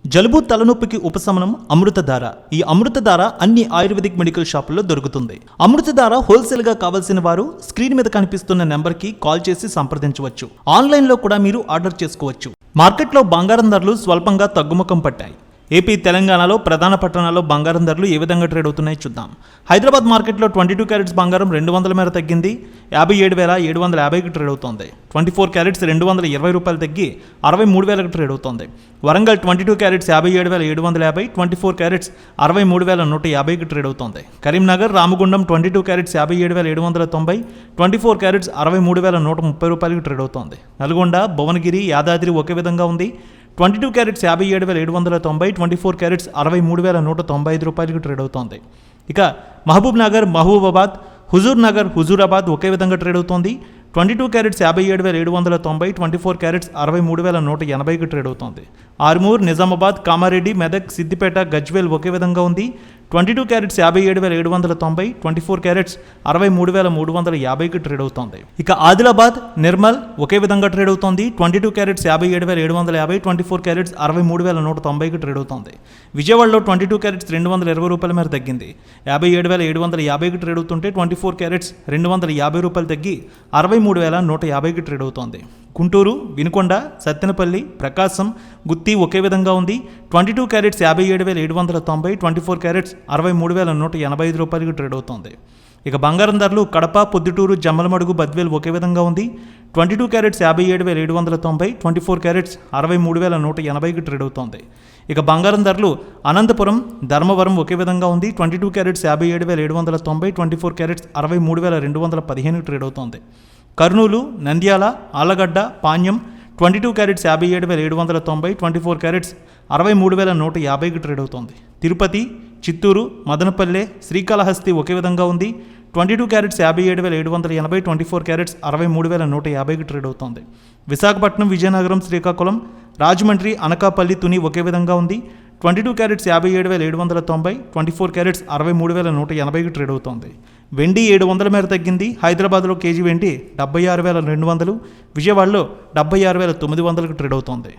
జలుబు తలనొప్పికి ఉపశమనం అమృతధార. ఈ అమృతధార అన్ని ఆయుర్వేదిక్ మెడికల్ షాపుల్లో దొరుకుతుంది. అమృతధార హోల్సేల్గా కావాల్సిన వారు స్క్రీన్ మీద కనిపిస్తున్న నెంబర్కి కాల్ చేసి సంప్రదించవచ్చు. ఆన్లైన్లో కూడా మీరు ఆర్డర్ చేసుకోవచ్చు. మార్కెట్లో బంగారం ధరలు స్వల్పంగా తగ్గుముఖం పట్టాయి. ఏపీ, తెలంగాణలో ప్రధాన పట్టణాల్లో బంగారం ధరలు ఏ విధంగా ట్రేడ్ అవుతున్నాయో చూద్దాం. హైదరాబాద్ మార్కెట్లో 22 క్యారెట్స్ బంగారం 200 మేర తగ్గింది. 57,750కి ట్రేడ్ అవుతోంది. 24 క్యారెట్స్ 220 రూపాయలు తగ్గి 63,000కి ట్రేడ్ అవుతోంది. వరంగల్ 22 క్యారెట్స్ 57,750, 24 క్యారెట్స్ 63,150కి ట్రేడ్ అవుతోంది. కరీంనగర్, రామగుండం 22 క్యారెట్స్ 57,790, 24 క్యారెట్స్ 63,130 రూపాయలకి ట్రేడ్ అవుతోంది. నల్గొండ, భువనగిరి, యాదాద్రి ఒకే విధంగా ఉంది. 22 క్యారెట్స్ 57,790, 24 క్యారెట్స్ 63,195 రూపాయలకి ట్రేడ్ అవుతోంది. ఇక మహబూబ్ నగర్, మహబూబాబాద్, హుజూర్ నగర్, హుజూరాబాద్ ఒకే విధంగా ట్రేడ్ అవుతోంది. 22 క్యారెట్స్ 57,790, 24 క్యారెట్స్ 63,180కి ట్రేడ్ అవుతోంది. ఆర్మూర్, నిజామాబాద్, కామారెడ్డి, మెదక్, సిద్దిపేట, గజ్వేల్ ఒకే విధంగా ఉంది. 22 క్యారెట్స్ 57,790, 24 క్యారెట్స్ 63,350కి ట్రేడ్ అవుతోంది. ఇక ఆదిలాబాద్, నిర్మల్ ఒకే విధంగా ట్రేడ్ అవుతోంది. 22 క్యారెట్స్ 57,750, 24 క్యారెట్స్ 63,190కి ట్రేడ్ అవుతోంది. విజయవాడలో 22 క్యారెట్స్ 220 రూపాయల మేర తగ్గింది. 57,750కి ట్రేడ్ అవుతుంటే 24 క్యారెట్స్ 250 రూపాయలు తగ్గి 63,150కి ట్రేడ్ అవుతోంది. గుంటూరు, వినుకొండ, సత్తెనపల్లి, ప్రకాశం, గుత్తి ఒకే విధంగా ఉంది. 22 క్యారెట్స్ 57,790, 24 క్యారెట్స్ 63,185 రూపాయలకి ట్రేడ్ అవుతోంది. ఇక బంగారం ధరలు కడప, పొద్దుటూరు, జమ్మలమడుగు, బద్వేల్ ఒకే విధంగా ఉంది. 22 క్యారెట్స్ 57,790, 24 క్యారెట్స్ 63,180కి ట్రేడ్ అవుతోంది. ఇక బంగారం ధరలు అనంతపురం, ధర్మవరం ఒకే విధంగా ఉంది. 22 క్యారెట్స్ 57,790, 24 క్యారెట్స్ 63,215కి ట్రేడ్ అవుతోంది. కర్నూలు, నంద్యాల, ఆలగడ్డ, పాణ్యం 22 క్యారెట్స్ 57,790, 24 క్యారెట్స్ 63,150కి ట్రేడ్ అవుతోంది. తిరుపతి, చిత్తూరు, మదనపల్లె, శ్రీకాళహస్తి ఒకే విధంగా ఉంది. 22 క్యారెట్స్ 57,780, 24 క్యారెట్స్ 63,150కి ట్రేడ్ అవుతోంది. విశాఖపట్నం, విజయనగరం, శ్రీకాకుళం, రాజమండ్రి, అనకాపల్లి, తుని ఒకే విధంగా ఉంది. 22 క్యారెట్స్ 57,790, 24 క్యారెట్స్ 63,180కి ట్రేడ్ అవుతోంది. వెండి 700 మేర తగ్గింది. హైదరాబాద్లో కేజీ వెండి 76,200, విజయవాడలో 76,900కి ట్రేడ్ అవుతోంది.